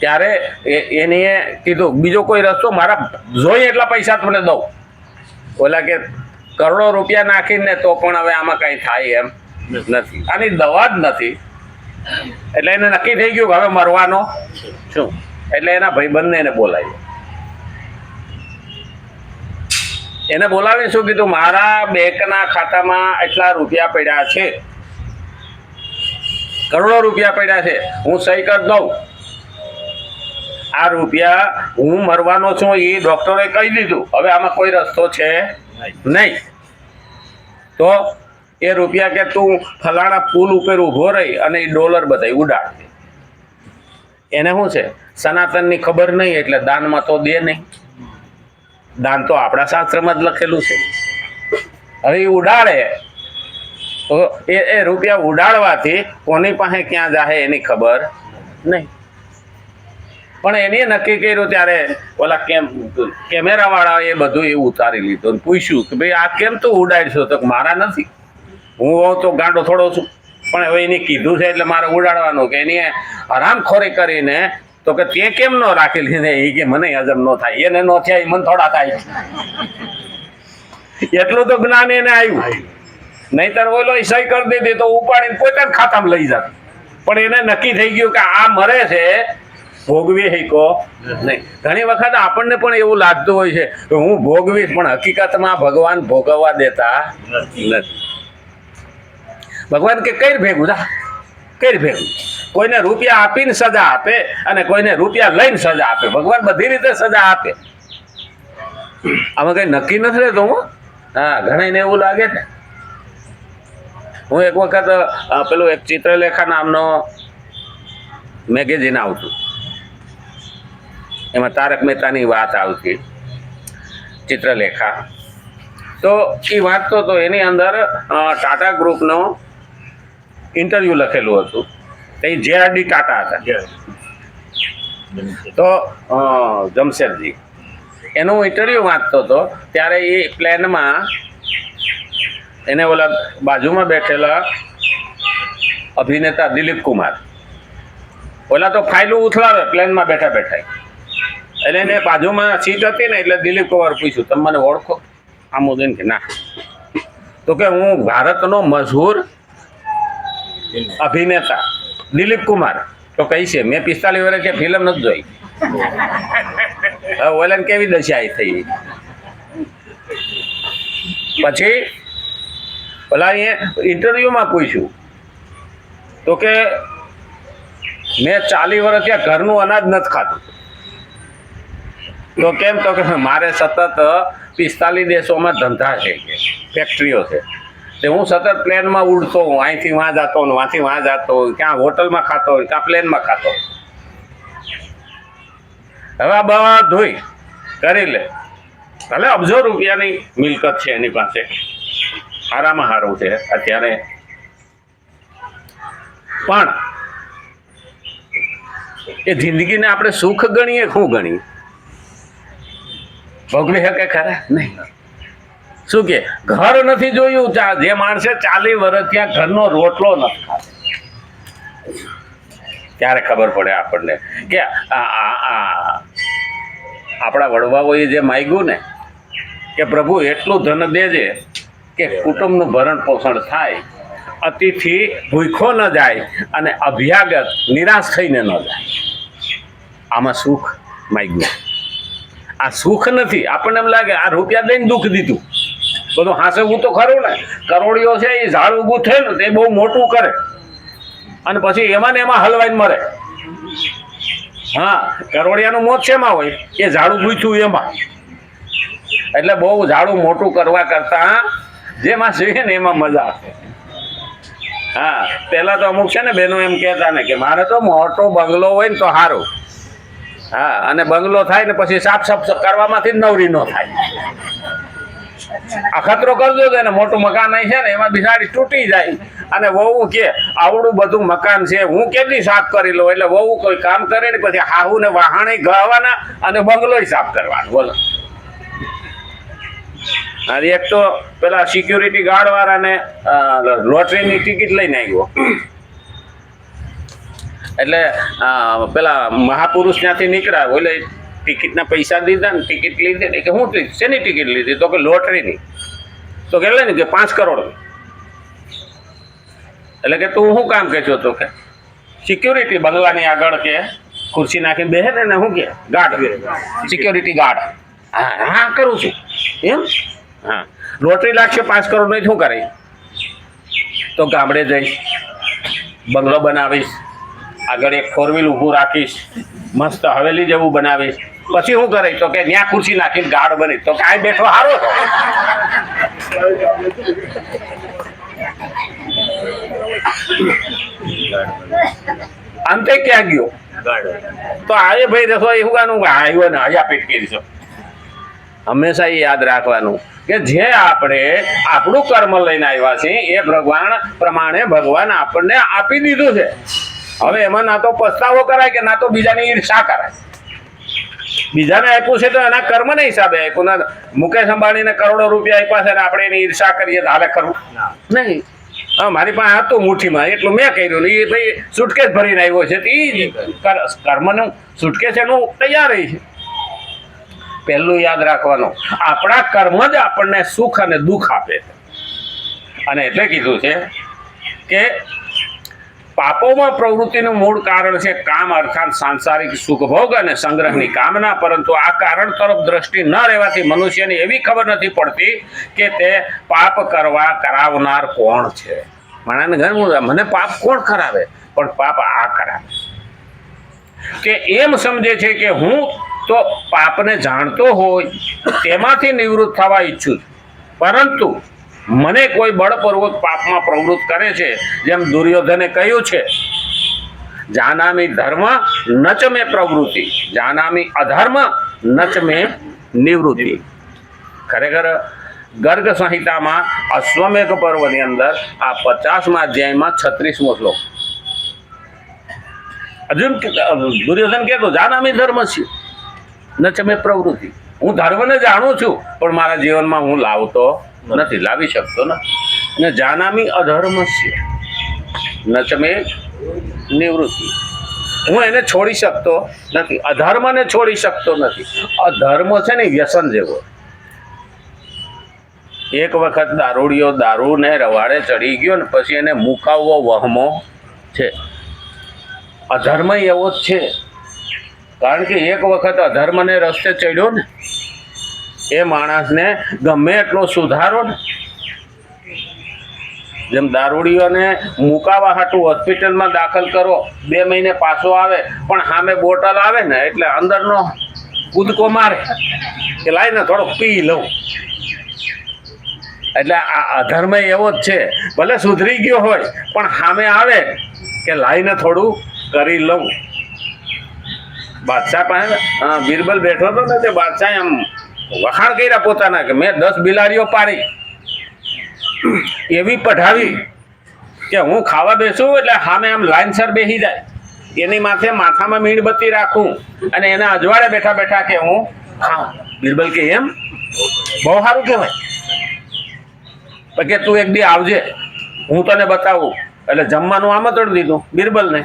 ત્યારે એને કીધું બીજો કોઈ રસ્તો મારા જોઈએ એટલા પૈસા તમને દઉં. ઓલા કે કરોડો રૂપિયા નાખીને તો પણ હવે આમાં કંઈ થાય એમ નથી, આની દવા જ નથી. એટલે એને નક્કી થઈ ગયું કે હવે મરવાનો શું. એટલે એના ભાઈબંધને એને બોલાવ્યો. એને બોલાવીને શું કીધું, મારા બેંકના ખાતામાં એટલા રૂપિયા પડ્યા છે, કરોડો રૂપિયા પડ્યા છે, હું સહી કરી દઉં. આ રૂપિયા હું મરવાનો છું એ ડોક્ટરે કહી દીધું, હવે આમાં કોઈ રસ્તો છે નહીં. તો એ રૂપિયા કે તું ફલાણા પુલ ઉપર ઊભો રહી અને એ ડોલર બધા ઉડાડ. એને શું છે, સનાતનની ખબર નહીં એટલે દાનમાં તો દે નહીં. દાન તો આપણા શાસ્ત્રમાં જ લખેલું છે. હવે એ ઉડાડે તો એ રૂપિયા ઉડાડવાથી કોની પાસે ક્યાં જાહે એની ખબર નહીં. પણ એને નક્કી કર્યું ત્યારે ઓલા કેમેરાવાળા એ બધું એવું ઉતારી લીધું. પૂછ્યું કે ભાઈ આ કેમ તું ઉડાડશો? તો મારા નથી, હું તો ગાંડો થોડો છું, પણ હવે એને કીધું છે એટલે મારે ઉડાડવાનું. કે એની હરામખોરી કરીને તો કે તે કેમ ન રાખેલી ને? એ કે મને હજમ ન થાય, એને ન થાય એ મને થોડા થાય. એટલું તો જ્ઞાન એને આવ્યું. નહીતર ઓલો સહી કરી દીધી તો ઉપાડીને પોતાના ખાતામાં લઈ જતો. પણ એને નક્કી થઈ ગયું કે આ મરે છે, ભોગવી શીખો નહીં. ઘણી વખત આપણને પણ એવું લાગતું હોય છે કે હું ભોગવીશ, પણ હકીકતમાં ભગવાન ભોગવવા દેતા નથી. ભગવાન કે કઈ ભેગું થા, કઈ ભેગું. કોઈને રૂપિયા આપીને સજા આપે અને કોઈને રૂપિયા લઈને સજા આપે. ભગવાન બધી રીતે સજા આપે. આમાં કઈ નક્કી નથી રહેતું. હું હા, ઘણાને એવું લાગે ને. હું એક વખત પેલું એક ચિત્રલેખા નામનો મેગેઝિન આવતું, એમાં તારક મહેતાની વાત આવતી, ચિત્રલેખા. તો એ વાંચતો તો એની અંદર ટાટા ગ્રુપનો ઇન્ટરવ્યૂ લખેલું હતું. એ JRD ટાટા હતા. તો જમશેદજી એનું ઇન્ટરવ્યૂ વાંચતો હતો ત્યારે એ પ્લેનમાં એને ઓલા બાજુમાં બેઠેલા અભિનેતા દિલીપ કુમાર, ઓલા તો ફાઇલું ઉથલાવે પ્લેનમાં બેઠા બેઠા. એટલે એને બાજુમાં સીટ હતી ને એટલે દિલીપ કુમાર પૂછ્યું, તમે મને ઓળખો? આમોદન કે ના. તો કે હું ભારતનો મશહૂર અભિનેતા દિલીપ કુમાર. તો કઈ છે? મેં 45 વર્ષ કે ફિલ્મ નથી જોઈ. હવે ઓલાને કેવી દશા થઈ. પછી ઓલા ઇન્ટરવ્યુમાં પૂછ્યું તો કે મેં 40 વર્ષ ત્યાં ઘરનું અનાજ નથી ખાતું. તો કેમ? તો કે મારે સતત 45 દેશોમાં ધંધા છે, ફેક્ટરીઓ છે. તે હું સતત પ્લેનમાં ઉડતો હોઉં, અહીંથી વાં જતો ને વાંથી વાં જતો, ક્યાં હોટલમાં ખાતો હોય, ક્યાં પ્લેનમાં ખાતો. હવે આ બધું કરી લે. ભલે અબજો રૂપિયાની મિલકત છે એની પાસે, સારામાં સારું છે અત્યારે, પણ એ જિંદગીને આપણે સુખ ગણીએ, શું ગણીએ? ભોગવી શકે ખરા? નહીં. શું કે ઘર નથી જોયું? જે માણસે 40 વર્ષ ત્યાં ઘરનો રોટલો નથી ખાતો, ત્યારે ખબર પડે આપણને કે આપણા વડવાઓએ જે માગ્યું ને કે પ્રભુ એટલું ધન દેજે કે કુટુંબનું ભરણ પોષણ થાય, અતિથિ ભૂખો ન જાય અને અભ્યાગત નિરાશ થઈને ન જાય. આમાં સુખ માગ્યું. આ સુખ નથી. આપણને એમ લાગે આ રૂપિયા દઈને દુઃખ દીધું. બધું હાંસવું તો ખરું ને. કરોડીઓ છે એ ઝાડ ઊભું થયું ને તે બહુ મોટું કરે અને પછી એમાં ને એમાં હલવાઈને મરે. હા, કરોડિયાનું મોત શેમાં હોય? એ ઝાડું ગૂંથ્યું એમાં. એટલે બહુ ઝાડું મોટું કરવા કરતા જેમાં જોઈએ ને એમાં મજા આવે. હા, પહેલાં તો અમુક છે ને બહેનો એમ કહેતા ને કે મારે તો મોટો બંગલો હોય ને તો સારું. હા, અને બંગલો થાય ને પછી સાફ સાફ કરવામાંથી જ નવરી ન થાય. અખતરો કરજો ને મોટું મકાન અહીં છે ને એમાં બિચારી તૂટી જાય અને વહુ કે આવડું બધું મકાન છે હું કેટલી સાફ કરી લઉં. એટલે વહુ કોઈ કામ કરે ને પછી હાહુ ને વહાણે ગવાના અને બંગલોય સાફ કરવાનો. બોલો. અને એક તો પેલા સિક્યુરિટી ગાર્ડ વાળાને લોટરીની ટિકિટ લઈને આવ્યો એટલે પેલા મહાપુરુષ ત્યાંથી નીકળ્યા એટલે ટિકિટના પૈસા દીધા ને ટિકિટ લીધી ને કે હું શેની ટિકિટ લીધી તો કે લોટરીની તો કે ને કે 5 કરોડની એટલે કે તું શું કામ કે છો તો કે સિક્યોરિટી બંગલાની આગળ કે ખુરશી નાખીને બેસે ને શું કે ગાર્ડ સિક્યોરિટી ગાર્ડ હા હા કરું છું એમ હા લોટરી લાગશે 5 કરોડની શું કરે તો ગામડે જઈશ બંગલો બનાવીશ આગળ એક 4 વ્હીલ ઊભું રાખીશ મસ્ત હવેલી જેવું બનાવીશ પછી શું કરે તો કે ત્યાં ખુરશી નાખીને ગાર્ડ બની તો કે આ બેઠો સારો અંતે ક્યાં ગયો તો આવે ભાઈ રસોઈ શું ગાનું આવ્યો ને હજા પેટ કરીશો હંમેશા એ યાદ રાખવાનું કે જે આપણે આપણું કર્મ લઈને આવ્યા છીએ એ ભગવાન પ્રમાણે ભગવાન આપણને આપી દીધું છે હવે એમાં ના તો પસ્તાવો કરાય કે ના તો બીજાની ઈર્ષા કરાય બીજાને આપ્યું છે તો એના કર્મના હિસાબે આપ્યું ના મુકેશ અંબાણીને કરોડો રૂપિયા આપ્યા છે ને આપણે એની ઈર્ષા કરીએ તો હાલે ખરું નહીં હા મારી પાસે હતું મુઠ્ઠીમાં એટલું મેં કર્યું ને એ ભાઈ સુટકેસ ભરીને આવ્યો છે તો એ કર્મનું સુટકેસ એનું તૈયાર રહી છે પહેલું યાદ રાખવાનું આપણા કર્મ જ આપણને સુખ અને દુઃખ આપે છે અને એટલે કીધું છે કે પાપોમાં પ્રવૃત્તિનું મૂળ કારણ છે કામ અર્થાત સાંસારિક સુખભોગ અને સંગ્રહની કામના પરંતુ આ કારણ તરફ દ્રષ્ટિ ન રહેવાથી મનુષ્યને એવી ખબર નથી પડતી કે તે પાપ કરાવનાર કોણ છે માણસને ઘણું મને પાપ કોણ કરાવે પણ પાપ આ કરાવે કે એમ સમજે છે કે હું તો પાપને જાણતો હોય તેમાંથી નિવૃત્ત થવા ઈચ્છું છું પરંતુ મને કોઈ બળપૂર્વક પાપમાં પ્રવૃત્ત કરે છે જેમ દુર્યોધને કહ્યું છે જાનામી ધર્મ ન ચ મે પ્રવૃત્તિ જાનામી અધર્મ ન ચ મે નિવૃત્તિ ખરેખર ગર્ગ સંહિતામાં અશ્વમેઘ પર્વની અંદર આ 50મા અધ્યાયમાં 36મો શ્લોક અર્જુન દુર્યોધન કહેતો જાનામી ધર્મ છે ન ચ મે પ્રવૃત્તિ હું ધર્મને જાણું છું પણ મારા જીવનમાં હું લાવતો નથી લાવી શકતો ને જાનામી અધર્મ છે ન ચ મે નિવૃત્તિ હું એને છોડી શકતો નથી અધર્મને છોડી શકતો નથી અધર્મ છે ને વ્યસન જેવો એક વખત દારૂડિયો દારૂને રવાડે ચડી ગયો ને પછી એને મુકાવવો વહમો છે અધર્મ એવો જ છે કારણ કે એક વખત અધર્મને રસ્તે ચડ્યો ને એ માણસને ગમે એટલો સુધારો ને જેમ દારૂડીઓને મુકાવા હાટું હોસ્પિટલમાં દાખલ કરો 2 મહિને પાછો આવે પણ સામે બોટલ આવે ને એટલે અંદરનો કૂદકો મારે કે લાઈને થોડોક પી લઉં એટલે આ અધર્મ એવો જ છે ભલે સુધરી ગયો હોય પણ સામે આવે કે લાઈને થોડું કરી લઉં બાદશાહ પાસે બિરબલ બેઠો હતો ને તે બાદશાહ એમ વખાણ કર્યા પોતાના કે મેં 10 બિલાડીઓ પાડી એવી પઢાવી કે હું ખાવા બેસું એટલે સામે આમ લાઈનસર બેસી જાય એની માથામાં મીણબત્તી રાખું અને એના અજવાળે બેઠા બેઠા કે હું ખાઉં બિરબલ કે એમ બહુ સારું કહેવાય કે તું એક દી આવજે હું તને બતાવું એટલે જમવાનું આમંત્રણ દીધું બિરબલને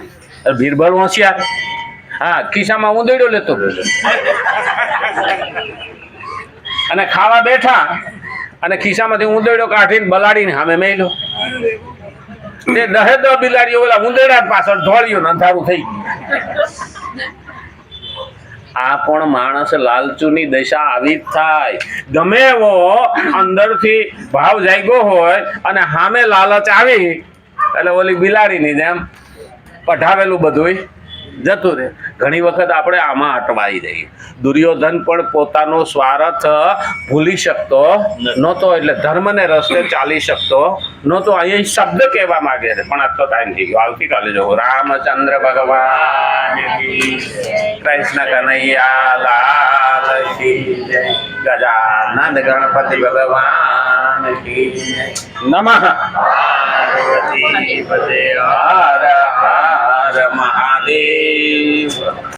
બિરબલ હોશિયાર હા ખિસ્સામાં ઊંધેડો લેતો અને ખાવા બેઠા અને ખિસ્સામાંથી ઊંધેડો કાઢીને બલાડીને સામે મેલ્યો તે 10 બિલાડીઓ ઓલા ઊંધેડા પાછળ ધોળ્યું ને અંધારું થઈ ગયું આ પણ માણસ લાલચુની દશા આવી જ થાય ગમે એવો અંદરથી ભાવ જાગ્યો હોય અને સામે લાલચ આવી એટલે ઓલી બિલાડીની જેમ પઢાવેલું બધું જતું રહે ઘણી વખત આપણે આમાં અટવાઈ જઈએ દુર્યોધન પણ પોતાનો સ્વાર્થ ભૂલી શકતો નહોતો એટલે ધર્મને રસ્તે ચાલી શકતો નહોતો અહીં શબ્દ કહેવા માંગે છે પણ આ તો ટાઈમ થઈ ગયો આવતીકાલે જો રામચંદ્ર ભગવાન કૃષ્ણ કનૈયા લાલ કી જય ગજાનંદ ગણપતિ ભગવાન કી જય નમઃ પાર્વતી પતે હર હર મહાદેવ